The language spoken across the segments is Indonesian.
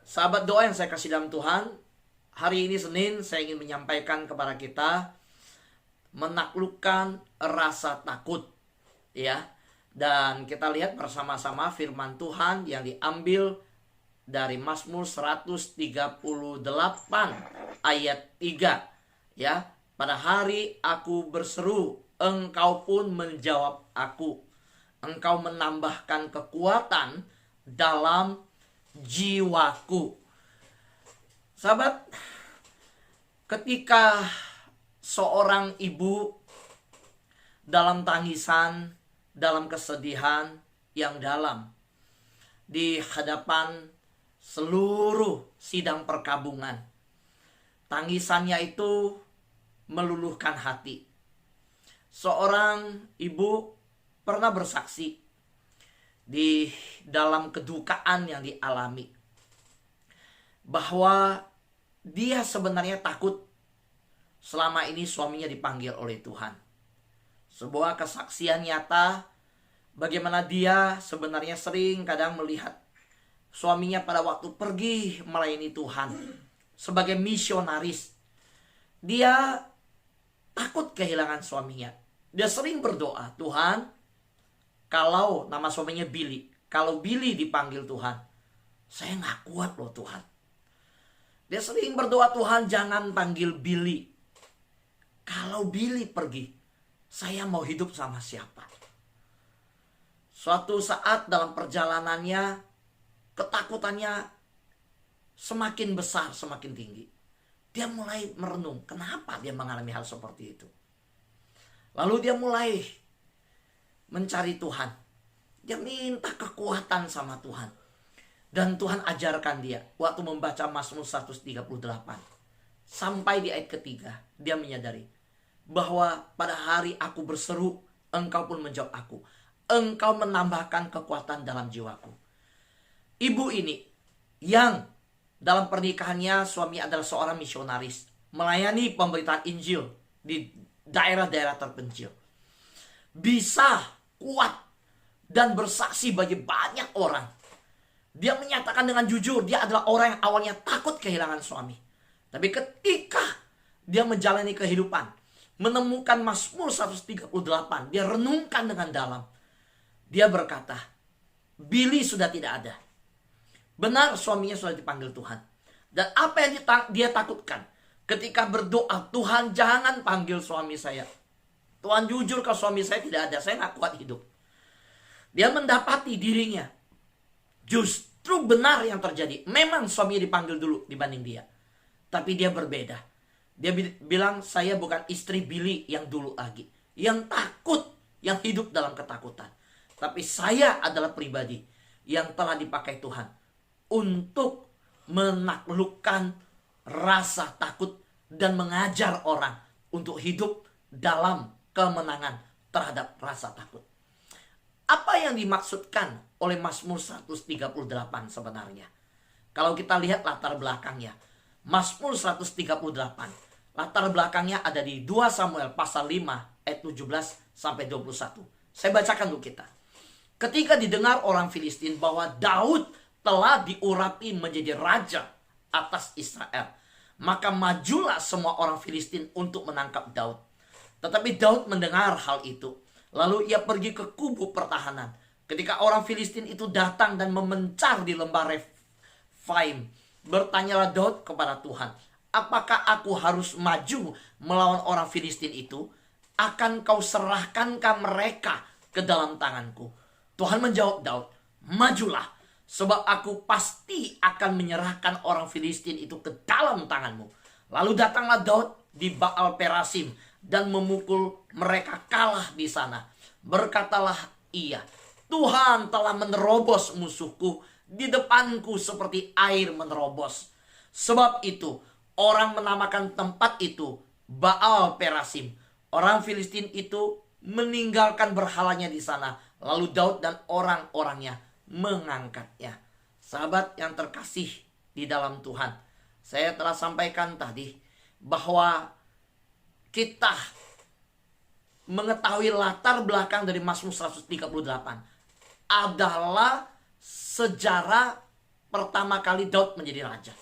Sahabat doa yang saya kasih dalam Tuhan, hari ini Senin saya ingin menyampaikan kepada kita menaklukkan rasa takut, ya. Dan kita lihat bersama-sama firman Tuhan yang diambil dari Mazmur 138 ayat 3, ya. Pada hari aku berseru, engkau pun menjawab aku. Engkau menambahkan kekuatan dalam jiwaku. Sahabat, ketika seorang ibu dalam tangisan, dalam kesedihan yang dalam, di hadapan seluruh sidang perkabungan, tangisannya itu meluluhkan hati. Seorang ibu pernah bersaksi di dalam kedukaan yang dialami, bahwa dia sebenarnya takut selama ini suaminya dipanggil oleh Tuhan. Sebuah kesaksian nyata bagaimana dia sebenarnya sering kadang melihat suaminya pada waktu pergi melayani Tuhan sebagai misionaris. Dia takut kehilangan suaminya. Dia sering berdoa, Tuhan, kalau nama suaminya Billy, kalau Billy dipanggil Tuhan, saya nggak kuat loh Tuhan. Dia sering berdoa, Tuhan jangan panggil Billy. Kalau Billy pergi, saya mau hidup sama siapa? Suatu saat dalam perjalanannya, ketakutannya semakin besar, semakin tinggi. Dia mulai merenung, kenapa dia mengalami hal seperti itu? Lalu dia mulai mencari Tuhan. Dia minta kekuatan sama Tuhan. Dan Tuhan ajarkan dia waktu membaca Mazmur 138. Sampai di ayat ketiga, dia menyadari bahwa pada hari aku berseru, engkau pun menjawab aku. Engkau menambahkan kekuatan dalam jiwaku. Ibu ini yang dalam pernikahannya suami adalah seorang misionaris, melayani pemberitaan Injil di daerah-daerah terpencil, bisa kuat dan bersaksi bagi banyak orang. Dia menyatakan dengan jujur, dia adalah orang yang awalnya takut kehilangan suami. Tapi ketika dia menjalani kehidupan, menemukan Mazmur 138, dia renungkan dengan dalam. Dia berkata, Billy sudah tidak ada. Benar suaminya sudah dipanggil Tuhan. Dan apa yang dia takutkan ketika berdoa, Tuhan jangan panggil suami saya. Tuhan jujur kalau suami saya tidak ada, saya gak kuat hidup. Dia mendapati dirinya justru benar yang terjadi. Memang suaminya dipanggil dulu dibanding dia. Tapi dia berbeda. Dia bilang, saya bukan istri Billy yang dulu lagi, yang takut, yang hidup dalam ketakutan. Tapi saya adalah pribadi yang telah dipakai Tuhan untuk menaklukkan rasa takut dan mengajar orang untuk hidup dalam kemenangan terhadap rasa takut. Apa yang dimaksudkan oleh Mazmur 138 sebenarnya? Kalau kita lihat latar belakangnya, Mazmur 138, latar belakangnya ada di 2 Samuel pasal 5 ayat 17 sampai 21. Saya bacakan untuk kita. Ketika didengar orang Filistin bahwa Daud telah diurapi menjadi raja atas Israel, maka majulah semua orang Filistin untuk menangkap Daud. Tetapi Daud mendengar hal itu, lalu ia pergi ke kubu pertahanan. Ketika orang Filistin itu datang dan memencar di lembah Refaim, bertanyalah Daud kepada Tuhan, apakah aku harus maju melawan orang Filistin itu? Akan kau serahkankah mereka ke dalam tanganku? Tuhan menjawab Daud, majulah, sebab aku pasti akan menyerahkan orang Filistin itu ke dalam tanganmu. Lalu datanglah Daud di Baal Perasim dan memukul mereka kalah di sana. Berkatalah ia, Tuhan telah menerobos musuhku di depanku seperti air menerobos. Sebab itu orang menamakan tempat itu Baal Perasim. Orang Filistin itu meninggalkan berhalanya di sana. Lalu Daud dan orang-orangnya mengangkatnya. Sahabat yang terkasih di dalam Tuhan, saya telah sampaikan tadi bahwa kita mengetahui latar belakang dari Mazmur 138 adalah sejarah pertama kali Daud menjadi raja.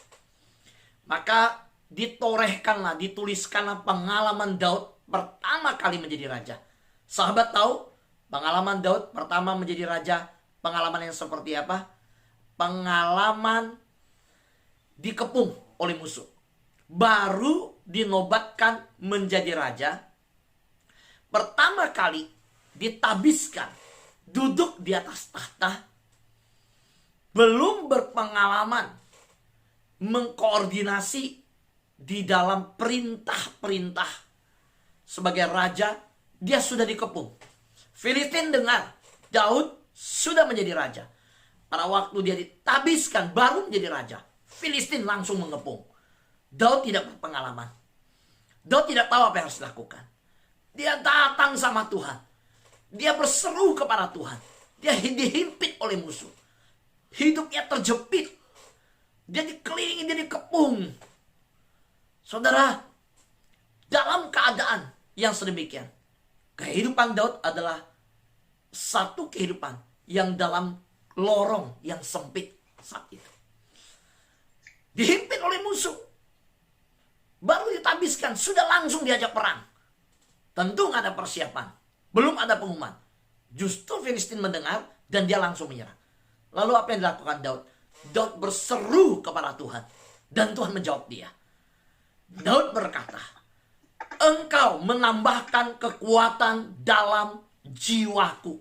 Maka ditorehkanlah, dituliskanlah pengalaman Daud pertama kali menjadi raja. Sahabat tahu pengalaman Daud pertama menjadi raja, pengalaman yang seperti apa? Pengalaman dikepung oleh musuh. Baru dinobatkan menjadi raja, pertama kali ditabiskan duduk di atas tahta, belum berpengalaman mengkoordinasi di dalam perintah-perintah sebagai raja, dia sudah dikepung. Filistin dengar Daud sudah menjadi raja. Pada waktu dia ditabiskan baru menjadi raja, Filistin langsung mengepung. Daud tidak berpengalaman. Daud tidak tahu apa yang harus dilakukan. Dia datang sama Tuhan. Dia berseru kepada Tuhan. Dia dihimpit oleh musuh. Hidupnya terjepit. Dia dikelilingi, dia dikepung. Saudara, dalam keadaan yang sedemikian, kehidupan Daud adalah satu kehidupan yang dalam lorong yang sempit saat itu. Dihimpit oleh musuh. Baru ditabiskan, sudah langsung diajak perang. Tentu nggak ada persiapan. Belum ada pengumuman. Justru Filistin mendengar dan dia langsung menyerang. Lalu apa yang dilakukan Daud? Daud berseru kepada Tuhan. Dan Tuhan menjawab dia. Daud berkata, Engkau menambahkan kekuatan dalam jiwaku.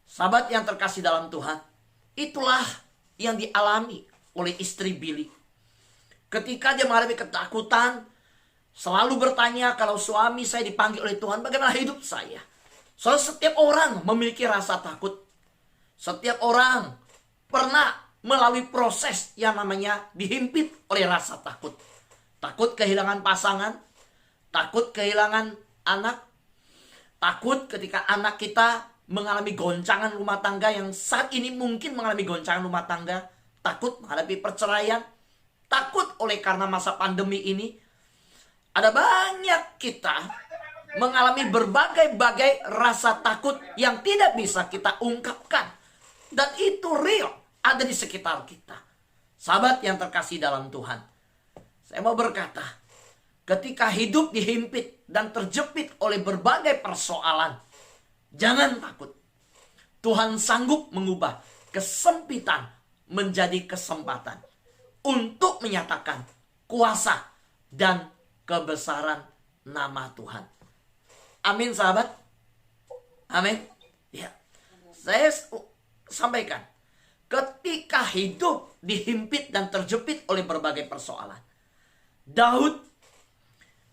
Sahabat yang terkasih dalam Tuhan, itulah yang dialami oleh istri Bili. Ketika dia menghadapi ketakutan, selalu bertanya, kalau suami saya dipanggil oleh Tuhan, bagaimana hidup saya? Soalnya setiap orang memiliki rasa takut. Setiap orang pernah melalui proses yang namanya dihimpit oleh rasa takut. Takut kehilangan pasangan, takut kehilangan anak, takut ketika anak kita mengalami goncangan rumah tangga yang saat ini mungkin mengalami goncangan rumah tangga, takut menghadapi perceraian, takut oleh karena masa pandemi ini. Ada banyak kita mengalami berbagai-bagai rasa takut yang tidak bisa kita ungkapkan. Dan itu real, ada di sekitar kita. Sahabat yang terkasih dalam Tuhan, saya mau berkata, ketika hidup dihimpit dan terjepit oleh berbagai persoalan, jangan takut. Tuhan sanggup mengubah kesempitan menjadi kesempatan untuk menyatakan kuasa dan kebesaran nama Tuhan. Amin sahabat. Amin. Ya. Saya sampaikan, ketika hidup dihimpit dan terjepit oleh berbagai persoalan, Daud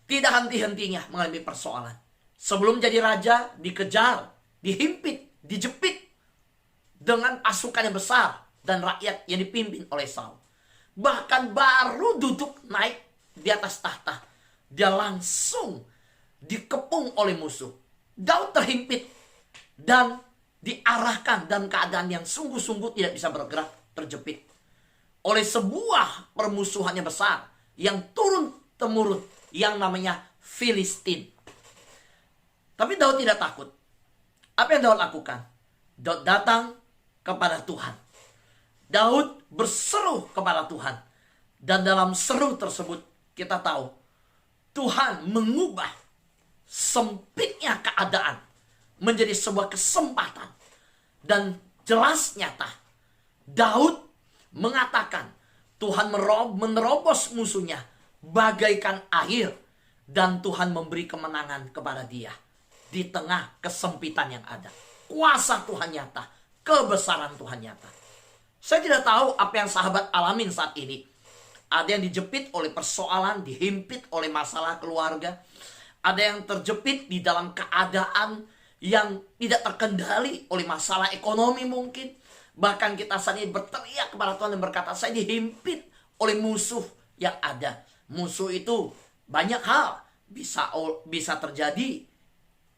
tidak henti-hentinya mengalami persoalan. Sebelum jadi raja, dikejar, dihimpit, dijepit dengan pasukan yang besar dan rakyat yang dipimpin oleh Saul. Bahkan baru duduk naik di atas tahta, dia langsung dikepung oleh musuh. Daud terhimpit dan diarahkan dalam keadaan yang sungguh-sungguh tidak bisa bergerak, terjepit oleh sebuah permusuhan yang besar yang turun-temurun yang namanya Filistin. Tapi Daud tidak takut. Apa yang Daud lakukan? Daud datang kepada Tuhan. Daud berseru kepada Tuhan. Dan dalam seru tersebut kita tahu Tuhan mengubah sempitnya keadaan menjadi sebuah kesempatan. Dan jelas nyata Daud mengatakan Tuhan menerobos musuhnya bagaikan air. Dan Tuhan memberi kemenangan kepada dia di tengah kesempitan yang ada. Kuasa Tuhan nyata, kebesaran Tuhan nyata. Saya tidak tahu apa yang sahabat alamin saat ini. Ada yang dijepit oleh persoalan, dihimpit oleh masalah keluarga. Ada yang terjepit di dalam keadaan yang tidak terkendali oleh masalah ekonomi mungkin. Bahkan kita saat ini berteriak kepada Tuhan dan berkata, saya dihimpit oleh musuh yang ada. Musuh itu banyak hal. Bisa terjadi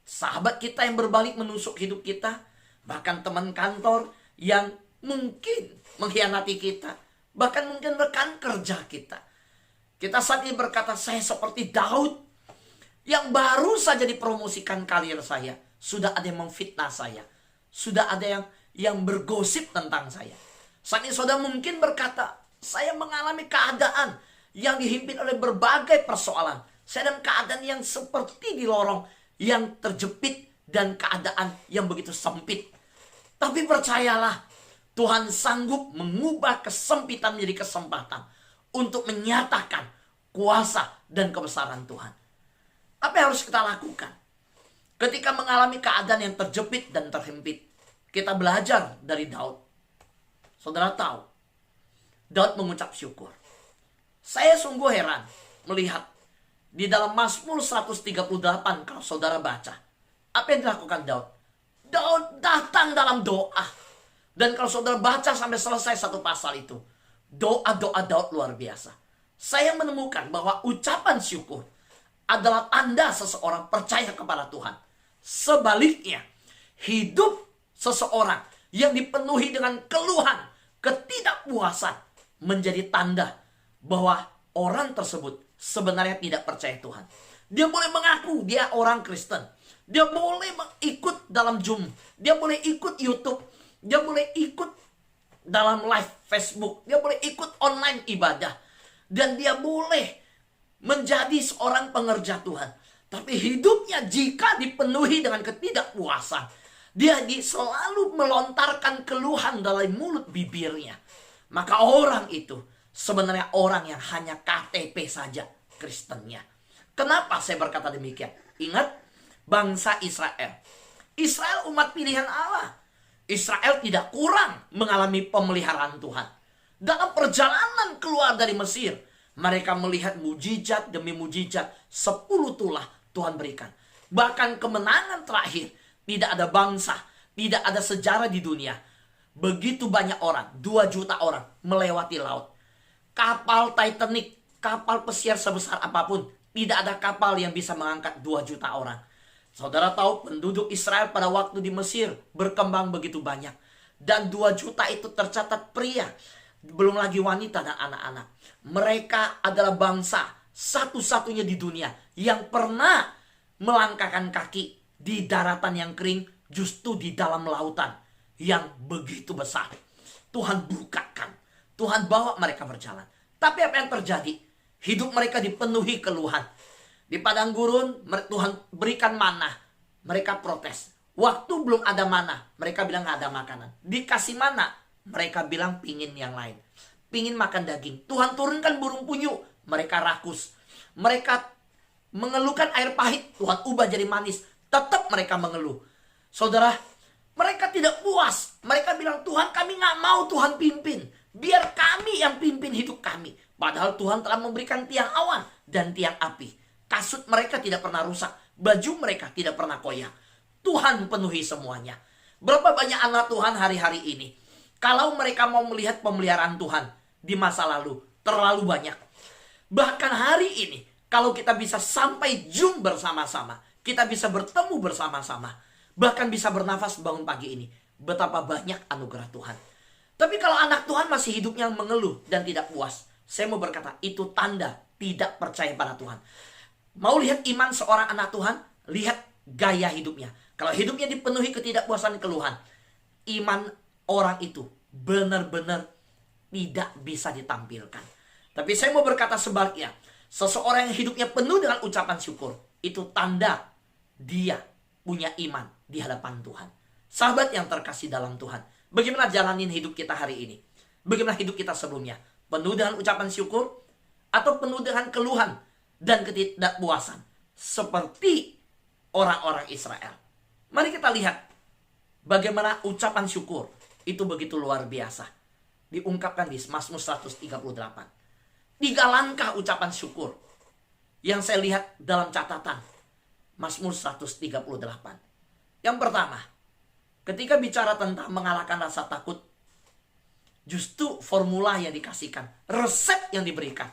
sahabat kita yang berbalik menusuk hidup kita. Bahkan teman kantor yang mungkin mengkhianati kita. Bahkan mungkin rekan kerja kita. Kita saat ini berkata, saya seperti Daud yang baru saja dipromosikan karir saya. Sudah ada yang memfitnah saya. Sudah ada yang bergosip tentang saya. Saat ini saudara mungkin berkata, saya mengalami keadaan yang dihimpit oleh berbagai persoalan. Saya dalam keadaan yang seperti di lorong yang terjepit dan keadaan yang begitu sempit. Tapi percayalah, Tuhan sanggup mengubah kesempitan menjadi kesempatan untuk menyatakan kuasa dan kebesaran Tuhan. Apa yang harus kita lakukan? Ketika mengalami keadaan yang terjepit dan terhimpit, kita belajar dari Daud. Saudara tahu, Daud mengucap syukur. Saya sungguh heran melihat di dalam Mazmur 138 kalau saudara baca. Apa yang dilakukan Daud? Daud datang dalam doa. Dan kalau saudara baca sampai selesai satu pasal itu, doa-doa Daud luar biasa. Saya menemukan bahwa ucapan syukur adalah tanda seseorang percaya kepada Tuhan. Sebaliknya, hidup seseorang yang dipenuhi dengan keluhan, ketidakpuasan menjadi tanda bahwa orang tersebut sebenarnya tidak percaya Tuhan. Dia boleh mengaku dia orang Kristen. Dia boleh ikut dalam Zoom. Dia boleh ikut YouTube. Dia boleh ikut dalam live Facebook. Dia boleh ikut online ibadah. Dan dia boleh menjadi seorang pengerja Tuhan. Tapi hidupnya jika dipenuhi dengan ketidakpuasan, dia selalu melontarkan keluhan dalam mulut bibirnya, maka orang itu sebenarnya orang yang hanya KTP saja Kristennya. Kenapa saya berkata demikian? Ingat, bangsa Israel. Israel umat pilihan Allah. Israel tidak kurang mengalami pemeliharaan Tuhan. Dalam perjalanan keluar dari Mesir, mereka melihat mujizat demi mujizat. 10 tulah Tuhan berikan. Bahkan kemenangan terakhir, tidak ada bangsa, tidak ada sejarah di dunia. Begitu banyak orang, 2 juta orang melewati laut. Kapal Titanic, kapal pesiar sebesar apapun, tidak ada kapal yang bisa mengangkat 2 juta orang. Saudara tahu penduduk Israel pada waktu di Mesir berkembang begitu banyak. Dan 2 juta itu tercatat pria. Belum lagi wanita dan anak-anak. Mereka adalah bangsa satu-satunya di dunia yang pernah melangkahkan kaki di daratan yang kering, justru di dalam lautan yang begitu besar. Tuhan bukakan. Tuhan bawa mereka berjalan. Tapi apa yang terjadi? Hidup mereka dipenuhi keluhan. Di padang gurun Tuhan berikan mana. Mereka protes. Waktu belum ada mana, mereka bilang gak ada makanan. Dikasih mana, mereka bilang pingin yang lain. Pingin makan daging. Tuhan turunkan burung puyuh, mereka rakus. Mereka mengeluhkan air pahit, Tuhan ubah jadi manis. Tetap mereka mengeluh. Saudara, mereka tidak puas. Mereka bilang, Tuhan kami gak mau Tuhan pimpin. Biar kami yang pimpin hidup kami. Padahal Tuhan telah memberikan tiang awan dan tiang api. Kasut mereka tidak pernah rusak. Baju mereka tidak pernah koyak. Tuhan penuhi semuanya. Berapa banyak anak Tuhan hari-hari ini, kalau mereka mau melihat pemeliharaan Tuhan di masa lalu, terlalu banyak. Bahkan hari ini, kalau kita bisa sampai Zoom bersama-sama, kita bisa bertemu bersama-sama, bahkan bisa bernafas bangun pagi ini, betapa banyak anugerah Tuhan. Tapi kalau anak Tuhan masih hidupnya mengeluh dan tidak puas, saya mau berkata, itu tanda tidak percaya pada Tuhan. Mau lihat iman seorang anak Tuhan? Lihat gaya hidupnya. Kalau hidupnya dipenuhi ketidakpuasan keluhan, iman orang itu benar-benar tidak bisa ditampilkan. Tapi saya mau berkata sebaliknya, seseorang yang hidupnya penuh dengan ucapan syukur, itu tanda dia punya iman di hadapan Tuhan. Sahabat yang terkasih dalam Tuhan, bagaimana jalanin hidup kita hari ini? Bagaimana hidup kita sebelumnya? Penuh dengan ucapan syukur atau penuh dengan keluhan dan ketidakpuasan seperti orang-orang Israel? Mari kita lihat bagaimana ucapan syukur itu begitu luar biasa. Diungkapkan di Mazmur 138. 3 langkah ucapan syukur yang saya lihat dalam catatan Mazmur 138. Yang pertama, ketika bicara tentang mengalahkan rasa takut, justru formula yang dikasihkan, resep yang diberikan,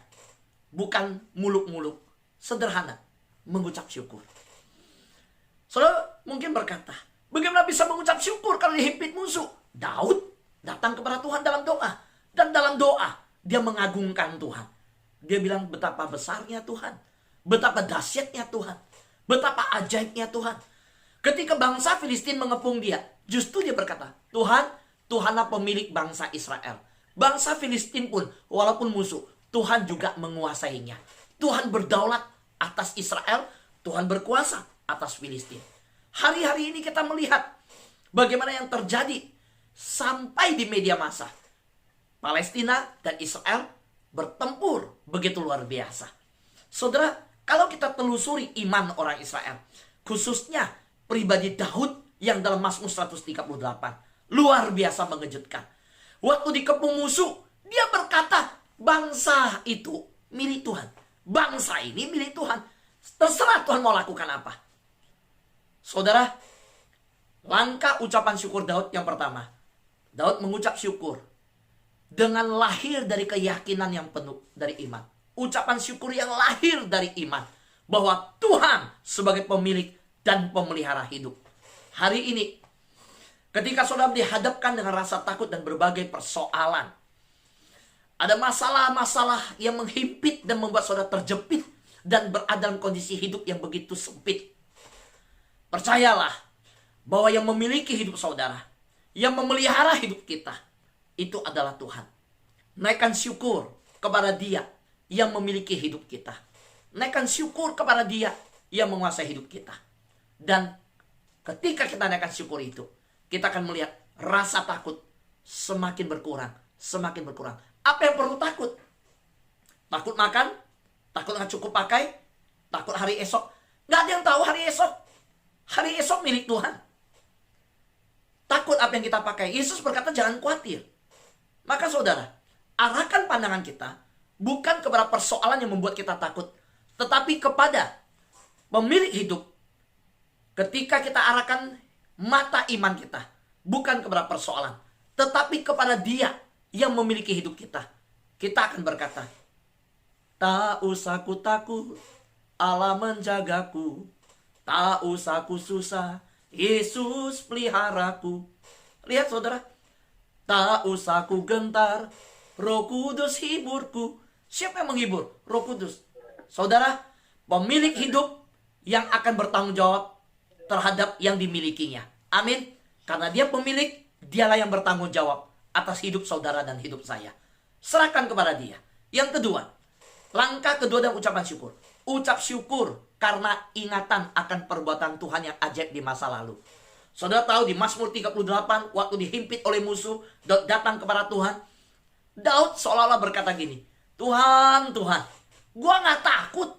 bukan muluk-muluk, sederhana, mengucap syukur. Saudara mungkin berkata, bagaimana bisa mengucap syukur kalau dihimpit musuh? Daud datang kepada Tuhan dalam doa. Dan dalam doa, dia mengagungkan Tuhan. Dia bilang betapa besarnya Tuhan. Betapa dahsyatnya Tuhan. Betapa ajaibnya Tuhan. Ketika bangsa Filistin mengepung dia, justru dia berkata, Tuhan, Tuhanlah pemilik bangsa Israel. Bangsa Filistin pun walaupun musuh, Tuhan juga menguasainya. Tuhan berdaulat atas Israel, Tuhan berkuasa atas Filistin. Hari-hari ini kita melihat bagaimana yang terjadi sampai di media massa. Palestina dan Israel bertempur begitu luar biasa. Saudara, kalau kita telusuri iman orang Israel, khususnya pribadi Daud yang dalam Mazmur 138, luar biasa mengejutkan. Waktu dikepung musuh, dia berkata, bangsa itu milik Tuhan. Bangsa ini milik Tuhan. Terserah Tuhan mau lakukan apa. Saudara, langkah ucapan syukur Daud yang pertama. Daud mengucap syukur dengan lahir dari keyakinan yang penuh dari iman. Ucapan syukur yang lahir dari iman. Bahwa Tuhan sebagai pemilik dan pemelihara hidup. Hari ini, ketika saudara dihadapkan dengan rasa takut dan berbagai persoalan. Ada masalah-masalah yang menghimpit dan membuat saudara terjepit. Dan berada dalam kondisi hidup yang begitu sempit. Percayalah bahwa yang memiliki hidup saudara, yang memelihara hidup kita, itu adalah Tuhan. Naikkan syukur kepada Dia yang memiliki hidup kita. Naikkan syukur kepada Dia yang menguasai hidup kita. Dan ketika kita naikkan syukur itu, kita akan melihat rasa takut semakin berkurang, semakin berkurang. Apa yang perlu takut? Takut makan? Takut nggak cukup pakai? Takut hari esok? Nggak ada yang tahu hari esok. Hari esok milik Tuhan. Takut apa yang kita pakai? Yesus berkata jangan khawatir. Maka saudara, arahkan pandangan kita bukan kepada persoalan yang membuat kita takut, tetapi kepada pemilik hidup. Ketika kita arahkan mata iman kita bukan kepada persoalan, tetapi kepada Dia yang memiliki hidup kita, kita akan berkata, tak usah ku takut, Allah menjagaku. Tak usah ku susah, Yesus peliharaku. Lihat saudara, tak usah ku gentar, Roh Kudus hiburku. Siapa yang menghibur? Roh Kudus. Saudara, pemilik hidup yang akan bertanggung jawab terhadap yang dimilikinya. Amin. Karena Dia pemilik, Dialah yang bertanggung jawab atas hidup saudara dan hidup saya. Serahkan kepada Dia. Yang kedua, langkah kedua dan ucapan syukur. Ucap syukur karena ingatan akan perbuatan Tuhan yang ajaib di masa lalu. Saudara tahu di Mazmur 38, waktu dihimpit oleh musuh, Daud datang kepada Tuhan. Daud seolah-olah berkata gini, Tuhan, Tuhan, gua gak takut.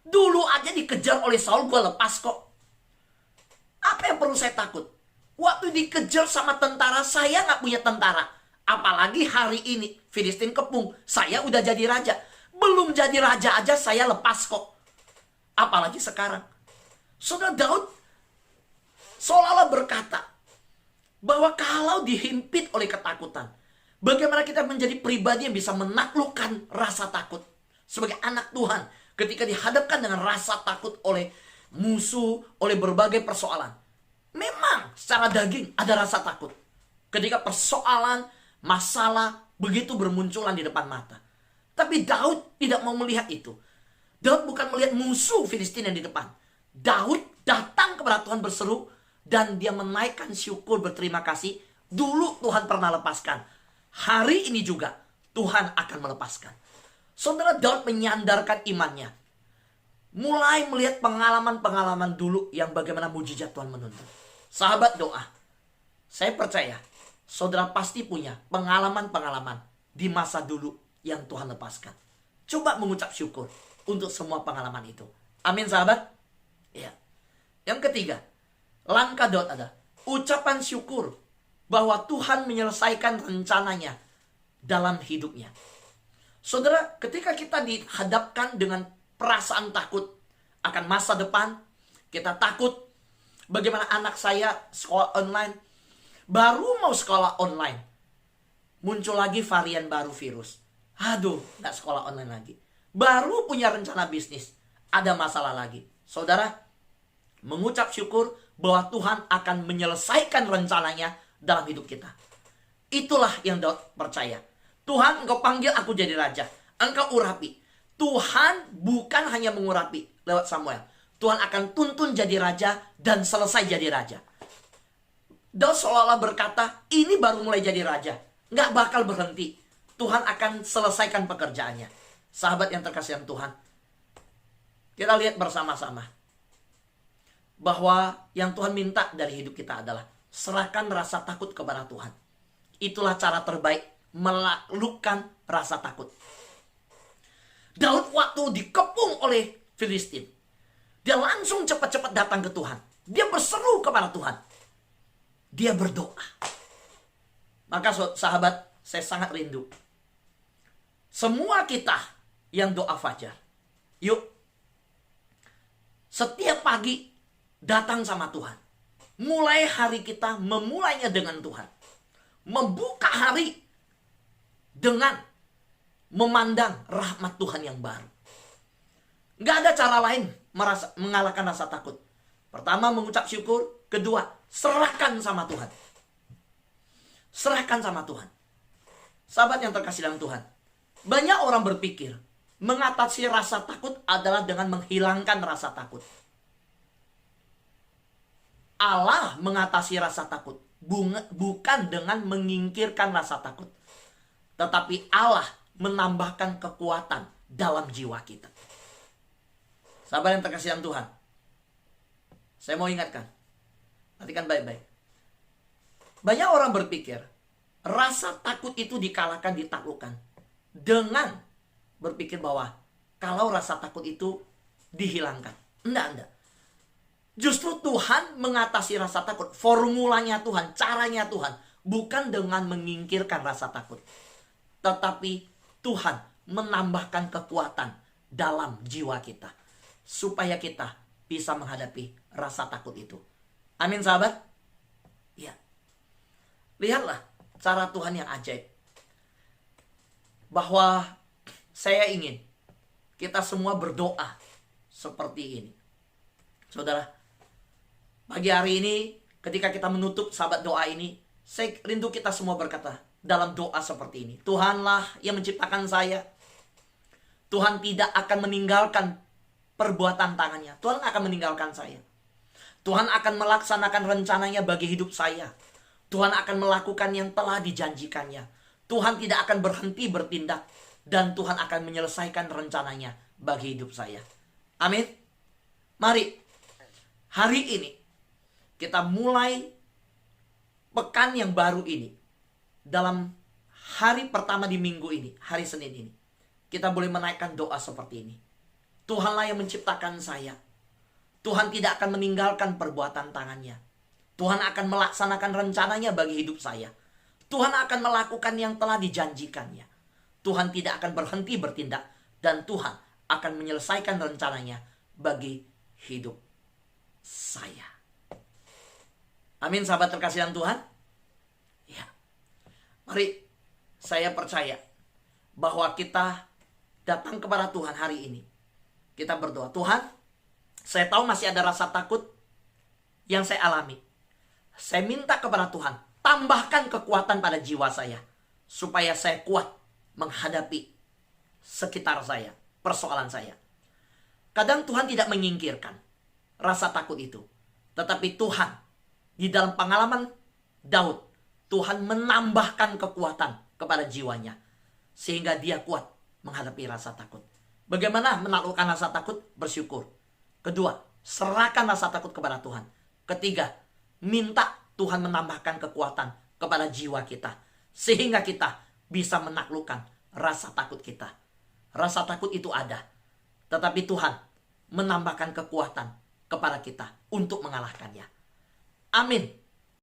Dulu aja dikejar oleh Saul, gua lepas kok. Apa yang perlu saya takut? Waktu dikejar sama tentara, saya gak punya tentara. Apalagi hari ini, Filistin kepung, saya udah jadi raja. Belum jadi raja aja saya lepas kok. Apalagi sekarang. Saudara Daud seolah-olah berkata bahwa kalau dihimpit oleh ketakutan, bagaimana kita menjadi pribadi yang bisa menaklukkan rasa takut. Sebagai anak Tuhan, ketika dihadapkan dengan rasa takut oleh musuh, oleh berbagai persoalan. Memang secara daging ada rasa takut. Ketika persoalan, masalah begitu bermunculan di depan mata. Tapi Daud tidak mau melihat itu. Daud bukan melihat musuh Filistin yang di depan. Daud datang kepada Tuhan berseru dan dia menaikkan syukur berterima kasih. Dulu Tuhan pernah lepaskan. Hari ini juga Tuhan akan melepaskan. Saudara, Daud menyandarkan imannya. Mulai melihat pengalaman-pengalaman dulu yang bagaimana mujizat Tuhan menuntun. Sahabat doa, saya percaya saudara pasti punya pengalaman-pengalaman di masa dulu yang Tuhan lepaskan. Coba mengucap syukur untuk semua pengalaman itu. Amin sahabat. Ya. Yang ketiga, langkah Daud ada ucapan syukur bahwa Tuhan menyelesaikan rencananya dalam hidupnya. Saudara, ketika kita dihadapkan dengan perasaan takut akan masa depan, kita takut bagaimana anak saya sekolah online, baru mau sekolah online, muncul lagi varian baru virus. Aduh, gak sekolah online lagi. Baru punya rencana bisnis, ada masalah lagi. Saudara, mengucap syukur bahwa Tuhan akan menyelesaikan rencananya dalam hidup kita. Itulah yang Daud percaya. Tuhan, Engkau panggil aku jadi raja. Engkau urapi. Tuhan bukan hanya mengurapi lewat Samuel. Tuhan akan tuntun jadi raja dan selesai jadi raja. Daud seolah-olah berkata, ini baru mulai jadi raja. Nggak bakal berhenti. Tuhan akan selesaikan pekerjaannya. Sahabat yang terkasih dalam Tuhan, kita lihat bersama-sama bahwa yang Tuhan minta dari hidup kita adalah serahkan rasa takut kepada Tuhan. Itulah cara terbaik menaklukkan rasa takut. Daud waktu dikepung oleh Filistin, dia langsung cepat-cepat datang ke Tuhan. Dia berseru kepada Tuhan. Dia berdoa. Maka sahabat, saya sangat rindu semua kita yang doa fajar, yuk setiap pagi datang sama Tuhan. Mulai hari kita memulainya dengan Tuhan. Membuka hari dengan memandang rahmat Tuhan yang baru. Gak ada cara lain mengalahkan rasa takut. Pertama, mengucap syukur. Kedua, serahkan sama Tuhan. Serahkan sama Tuhan. Sahabat yang terkasih dalam Tuhan, banyak orang berpikir mengatasi rasa takut adalah dengan menghilangkan rasa takut. Allah mengatasi rasa takut bukan dengan menyingkirkan rasa takut, tetapi Allah menambahkan kekuatan dalam jiwa kita. Sahabat yang terkasih dalam Tuhan, saya mau ingatkan, perhatikan baik-baik. Banyak orang berpikir rasa takut itu dikalahkan, ditaklukkan dengan berpikir bahwa kalau rasa takut itu dihilangkan. Enggak. Justru Tuhan mengatasi rasa takut. Formulanya Tuhan, caranya Tuhan, bukan dengan menyingkirkan rasa takut, tetapi Tuhan menambahkan kekuatan dalam jiwa kita supaya kita bisa menghadapi rasa takut itu. Amin sahabat. Ya. Lihatlah cara Tuhan yang ajaib. Bahwa saya ingin kita semua berdoa seperti ini. Saudara, pagi hari ini ketika kita menutup sahabat doa ini, saya rindu kita semua berkata dalam doa seperti ini. Tuhanlah yang menciptakan saya. Tuhan tidak akan meninggalkan perbuatan tangannya. Tuhan akan meninggalkan saya. Tuhan akan melaksanakan rencananya bagi hidup saya. Tuhan akan melakukan yang telah dijanjikannya. Tuhan tidak akan berhenti bertindak. Dan Tuhan akan menyelesaikan rencananya bagi hidup saya. Amin. Mari, hari ini kita mulai pekan yang baru ini. Dalam hari pertama di minggu ini, hari Senin ini, kita boleh menaikkan doa seperti ini. Tuhanlah yang menciptakan saya. Tuhan tidak akan meninggalkan perbuatan tangannya. Tuhan akan melaksanakan rencananya bagi hidup saya. Tuhan akan melakukan yang telah dijanjikannya. Tuhan tidak akan berhenti bertindak. Dan Tuhan akan menyelesaikan rencananya bagi hidup saya. Amin sahabat terkasih dalam Tuhan. Ya. Mari saya percaya bahwa kita datang kepada Tuhan hari ini. Kita berdoa, Tuhan, saya tahu masih ada rasa takut yang saya alami. Saya minta kepada Tuhan, tambahkan kekuatan pada jiwa saya, supaya saya kuat menghadapi sekitar saya, persoalan saya. Kadang Tuhan tidak menyingkirkan rasa takut itu. Tetapi Tuhan, di dalam pengalaman Daud, Tuhan menambahkan kekuatan kepada jiwanya. Sehingga dia kuat menghadapi rasa takut. Bagaimana menaklukkan rasa takut? Bersyukur. Kedua, serahkan rasa takut kepada Tuhan. Ketiga, minta Tuhan menambahkan kekuatan kepada jiwa kita. Sehingga kita bisa menaklukkan rasa takut kita. Rasa takut itu ada. Tetapi Tuhan menambahkan kekuatan kepada kita untuk mengalahkannya. Amin.